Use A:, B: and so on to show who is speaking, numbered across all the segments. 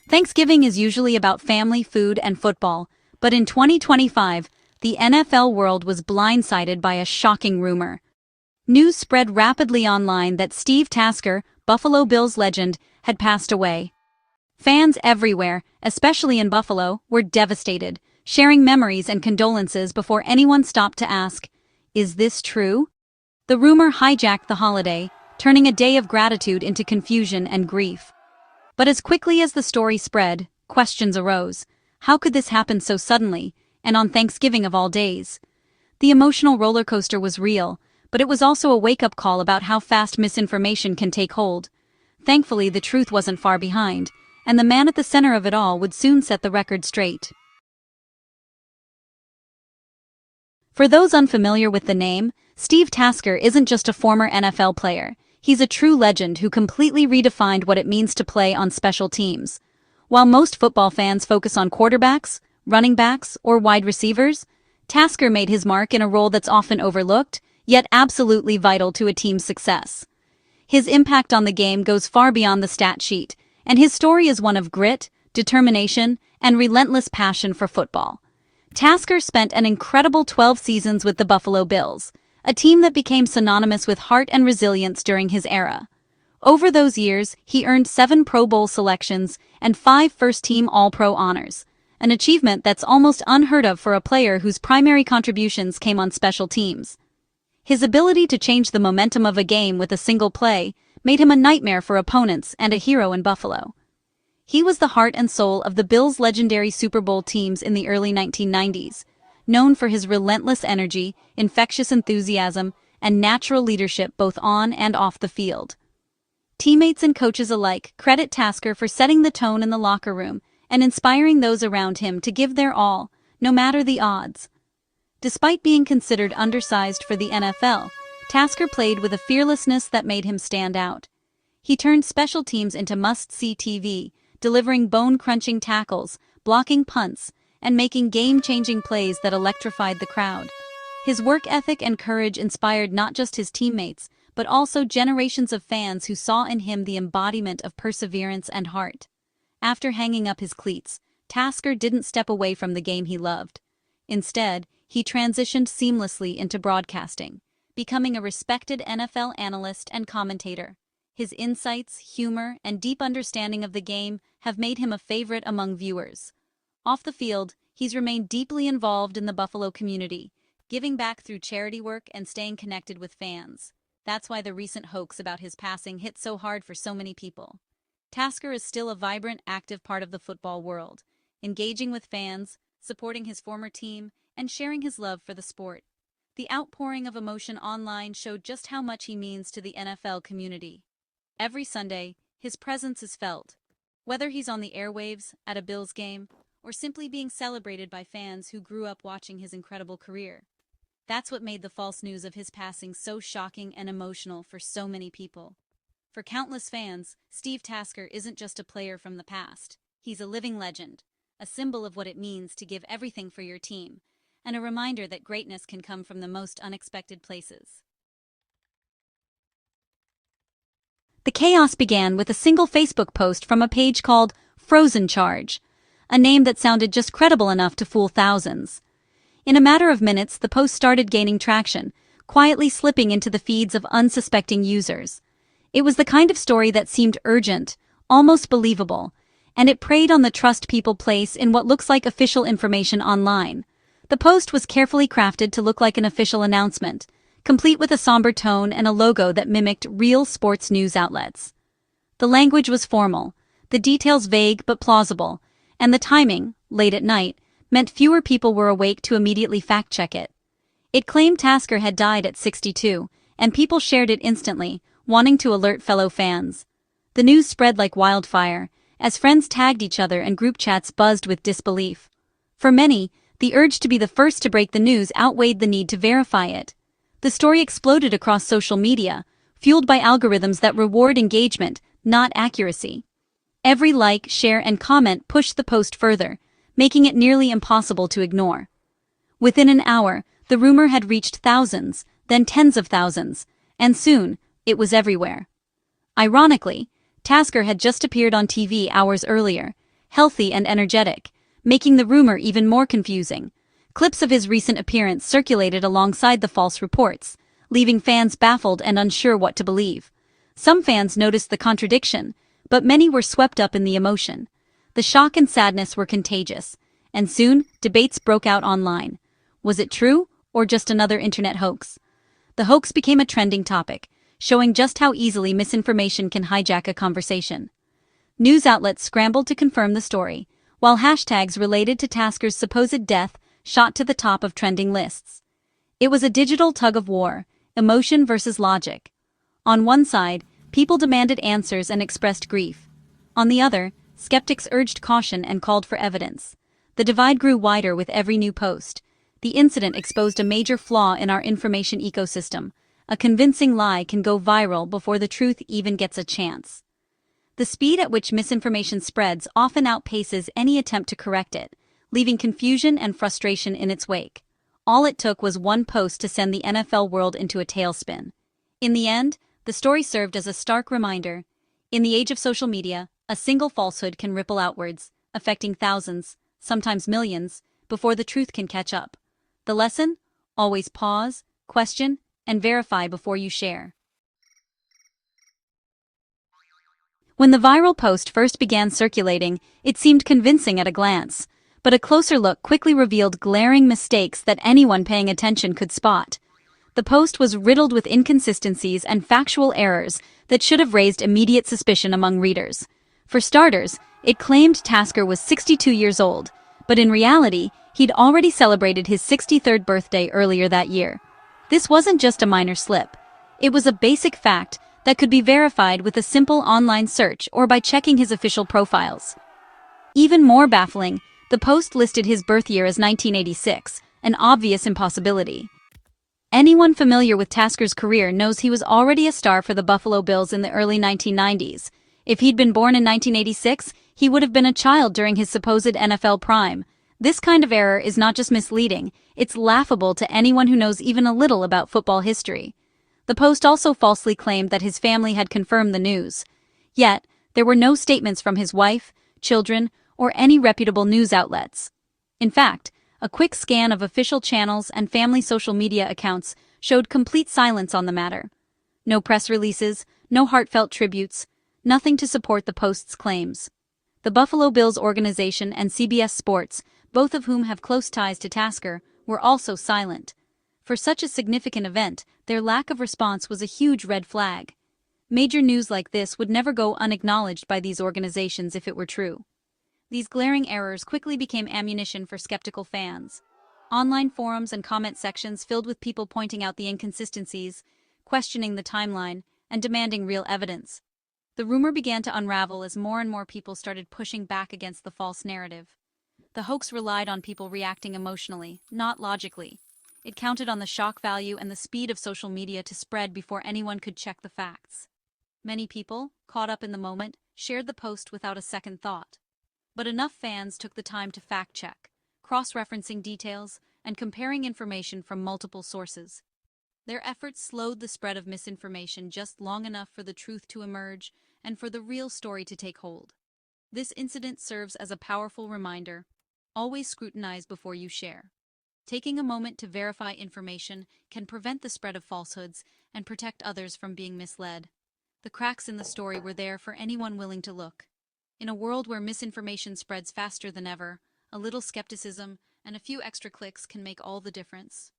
A: Thanksgiving is usually about family, food, and football, but in 2025, the NFL world was blindsided by a shocking rumor. News spread rapidly online that Steve Tasker, Buffalo Bills legend, had passed away. Fans everywhere, especially in Buffalo, were devastated, sharing memories and condolences before anyone stopped to ask, "Is this true?" The rumor hijacked the holiday, turning a day of gratitude into confusion and grief. But as quickly as the story spread, questions arose. How could this happen so suddenly, and on Thanksgiving of all days? The emotional roller coaster was real, but it was also a wake-up call about how fast misinformation can take hold. Thankfully, the truth wasn't far behind, and the man at the center of it all would soon set the record straight. For those unfamiliar with the name, Steve Tasker isn't just a former NFL player. He's a true legend who completely redefined what it means to play on special teams. While most football fans focus on quarterbacks, running backs, or wide receivers, Tasker made his mark in a role that's often overlooked, yet absolutely vital to a team's success. His impact on the game goes far beyond the stat sheet, and his story is one of grit, determination, and relentless passion for football. Tasker spent an incredible 12 seasons with the Buffalo Bills, a team that became synonymous with heart and resilience during his era. Over those years, he earned 7 Pro Bowl selections and 5 first-team All-Pro honors, an achievement that's almost unheard of for a player whose primary contributions came on special teams. His ability to change the momentum of a game with a single play made him a nightmare for opponents and a hero in Buffalo. He was the heart and soul of the Bills' legendary Super Bowl teams in the early 1990s, known for his relentless energy, infectious enthusiasm, and natural leadership both on and off the field. Teammates and coaches alike credit Tasker for setting the tone in the locker room and inspiring those around him to give their all, no matter the odds. Despite being considered undersized for the NFL, Tasker played with a fearlessness that made him stand out. He turned special teams into must-see TV, delivering bone-crunching tackles, blocking punts, and making game-changing plays that electrified the crowd. His work ethic and courage inspired not just his teammates, but also generations of fans who saw in him the embodiment of perseverance and heart. After hanging up his cleats, Tasker didn't step away from the game he loved. Instead, he transitioned seamlessly into broadcasting, becoming a respected NFL analyst and commentator. His insights, humor, and deep understanding of the game have made him a favorite among viewers. Off the field, he's remained deeply involved in the Buffalo community, giving back through charity work and staying connected with fans. That's why the recent hoax about his passing hit so hard for so many people. Tasker is still a vibrant, active part of the football world, engaging with fans, supporting his former team, and sharing his love for the sport. The outpouring of emotion online showed just how much he means to the NFL community. Every Sunday, his presence is felt, whether he's on the airwaves, at a Bills game, or simply being celebrated by fans who grew up watching his incredible career. That's what made the false news of his passing so shocking and emotional for so many people. For countless fans, Steve Tasker isn't just a player from the past. He's a living legend, a symbol of what it means to give everything for your team, and a reminder that greatness can come from the most unexpected places. The chaos began with a single Facebook post from a page called Frozen Charge, a name that sounded just credible enough to fool thousands. In a matter of minutes, the post started gaining traction, quietly slipping into the feeds of unsuspecting users. It was the kind of story that seemed urgent, almost believable, and it preyed on the trust people place in what looks like official information online. The post was carefully crafted to look like an official announcement, complete with a somber tone and a logo that mimicked real sports news outlets. The language was formal, the details vague but plausible, and the timing, late at night, meant fewer people were awake to immediately fact-check it. It claimed Tasker had died at 62, and people shared it instantly, wanting to alert fellow fans. The news spread like wildfire, as friends tagged each other and group chats buzzed with disbelief. For many, the urge to be the first to break the news outweighed the need to verify it. The story exploded across social media, fueled by algorithms that reward engagement, not accuracy. Every like, share, and comment pushed the post further, making it nearly impossible to ignore. Within an hour, the rumor had reached thousands, then tens of thousands, and soon, it was everywhere. Ironically, Tasker had just appeared on TV hours earlier, healthy and energetic, making the rumor even more confusing. Clips of his recent appearance circulated alongside the false reports, leaving fans baffled and unsure what to believe. Some fans noticed the contradiction, but many were swept up in the emotion. The shock and sadness were contagious, and soon debates broke out online. Was it true, or just another internet hoax? The hoax became a trending topic, showing just how easily misinformation can hijack a conversation. News outlets scrambled to confirm the story, while hashtags related to Tasker's supposed death shot to the top of trending lists. It was a digital tug-of-war, emotion versus logic. On one side, people demanded answers and expressed grief. On the other, skeptics urged caution and called for evidence. The divide grew wider with every new post. The incident exposed a major flaw in our information ecosystem. A convincing lie can go viral before the truth even gets a chance. The speed at which misinformation spreads often outpaces any attempt to correct it, leaving confusion and frustration in its wake. All it took was one post to send the NFL world into a tailspin. In the end, the story served as a stark reminder. In the age of social media, a single falsehood can ripple outwards, affecting thousands, sometimes millions, before the truth can catch up. The lesson? Always pause, question, and verify before you share. When the viral post first began circulating, it seemed convincing at a glance, but a closer look quickly revealed glaring mistakes that anyone paying attention could spot. The post was riddled with inconsistencies and factual errors that should have raised immediate suspicion among readers. For starters, it claimed Tasker was 62 years old, but in reality, he'd already celebrated his 63rd birthday earlier that year. This wasn't just a minor slip. It was a basic fact that could be verified with a simple online search or by checking his official profiles. Even more baffling, the post listed his birth year as 1986, an obvious impossibility. Anyone familiar with Tasker's career knows he was already a star for the Buffalo Bills in the early 1990s. If he'd been born in 1986, he would have been a child during his supposed NFL prime. This kind of error is not just misleading, it's laughable to anyone who knows even a little about football history. The post also falsely claimed that his family had confirmed the news. Yet, there were no statements from his wife, children, or any reputable news outlets. In fact, a quick scan of official channels and family social media accounts showed complete silence on the matter. No press releases, no heartfelt tributes, nothing to support the post's claims. The Buffalo Bills organization and CBS Sports, both of whom have close ties to Tasker, were also silent. For such a significant event, their lack of response was a huge red flag. Major news like this would never go unacknowledged by these organizations if it were true. These glaring errors quickly became ammunition for skeptical fans. Online forums and comment sections filled with people pointing out the inconsistencies, questioning the timeline, and demanding real evidence. The rumor began to unravel as more and more people started pushing back against the false narrative. The hoax relied on people reacting emotionally, not logically. It counted on the shock value and the speed of social media to spread before anyone could check the facts. Many people, caught up in the moment, shared the post without a second thought. But enough fans took the time to fact-check, cross-referencing details and comparing information from multiple sources. Their efforts slowed the spread of misinformation just long enough for the truth to emerge and for the real story to take hold. This incident serves as a powerful reminder: always scrutinize before you share. Taking a moment to verify information can prevent the spread of falsehoods and protect others from being misled. The cracks in the story were there for anyone willing to look. In a world where misinformation spreads faster than ever, a little skepticism and a few extra clicks can make all the difference.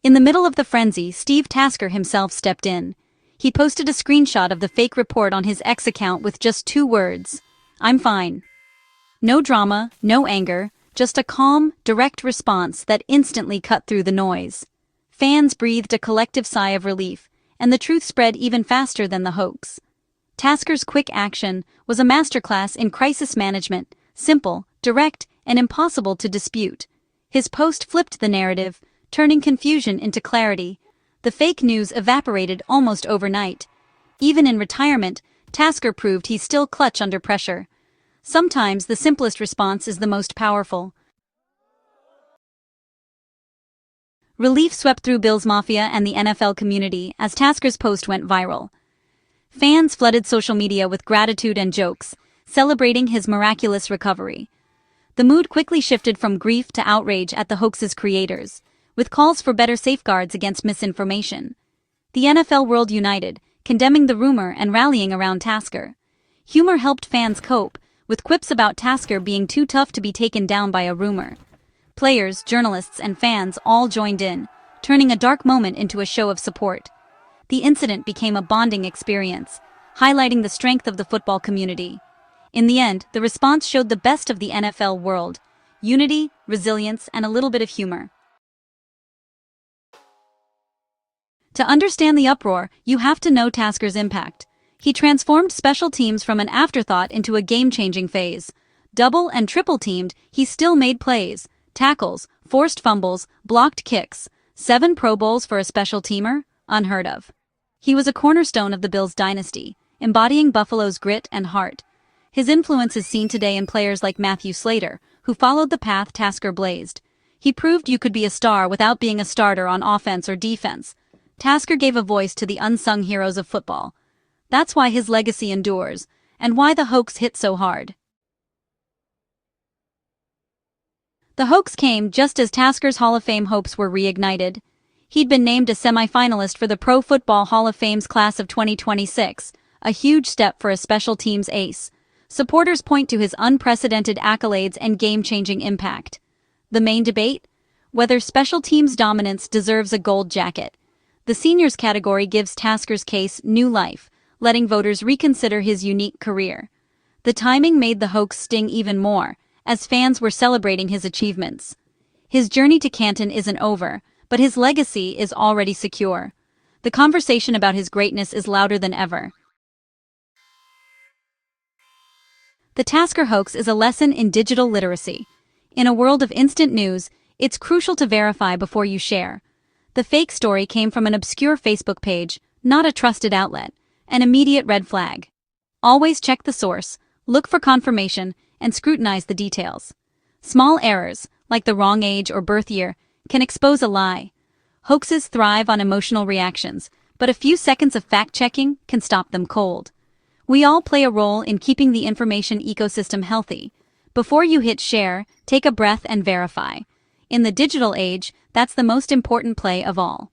A: In the middle of the frenzy, Steve Tasker himself stepped in. He posted a screenshot of the fake report on his X account with just 2 words: "I'm fine." No drama, no anger, just a calm, direct response that instantly cut through the noise. Fans breathed a collective sigh of relief, and the truth spread even faster than the hoax. Tasker's quick action was a masterclass in crisis management, simple, direct, and impossible to dispute. His post flipped the narrative, turning confusion into clarity. The fake news evaporated almost overnight. Even in retirement, Tasker proved he's still clutch under pressure. Sometimes the simplest response is the most powerful. Relief swept through Bills Mafia and the NFL community as Tasker's post went viral. Fans flooded social media with gratitude and jokes, celebrating his miraculous recovery. The mood quickly shifted from grief to outrage at the hoax's creators, with calls for better safeguards against misinformation. The NFL world united, condemning the rumor and rallying around Tasker. Humor helped fans cope, with quips about Tasker being too tough to be taken down by a rumor. Players, journalists, and fans all joined in, turning a dark moment into a show of support. The incident became a bonding experience, highlighting the strength of the football community. In the end, the response showed the best of the NFL world: unity, resilience, and a little bit of humor. To understand the uproar, you have to know Tasker's impact. He transformed special teams from an afterthought into a game-changing phase. Double and triple teamed, he still made plays, tackles, forced fumbles, blocked kicks. 7 Pro Bowls for a special teamer? Unheard of. He was a cornerstone of the Bills' dynasty, embodying Buffalo's grit and heart. His influence is seen today in players like Matthew Slater, who followed the path Tasker blazed. He proved you could be a star without being a starter on offense or defense. Tasker gave a voice to the unsung heroes of football. That's why his legacy endures, and why the hoax hit so hard. The hoax came just as Tasker's Hall of Fame hopes were reignited. He'd been named a semi-finalist for the Pro Football Hall of Fame's class of 2026, a huge step for a special teams ace. Supporters point to his unprecedented accolades and game-changing impact. The main debate? Whether special teams dominance deserves a gold jacket. The seniors category gives Tasker's case new life, letting voters reconsider his unique career. The timing made the hoax sting even more, as fans were celebrating his achievements. His journey to Canton isn't over, but his legacy is already secure. The conversation about his greatness is louder than ever. The Tasker hoax is a lesson in digital literacy. In a world of instant news, it's crucial to verify before you share. The fake story came from an obscure Facebook page, not a trusted outlet, an immediate red flag. Always check the source, look for confirmation, and scrutinize the details. Small errors, like the wrong age or birth year, can expose a lie. Hoaxes thrive on emotional reactions, but a few seconds of fact-checking can stop them cold. We all play a role in keeping the information ecosystem healthy. Before you hit share, take a breath and verify. In the digital age, that's the most important play of all.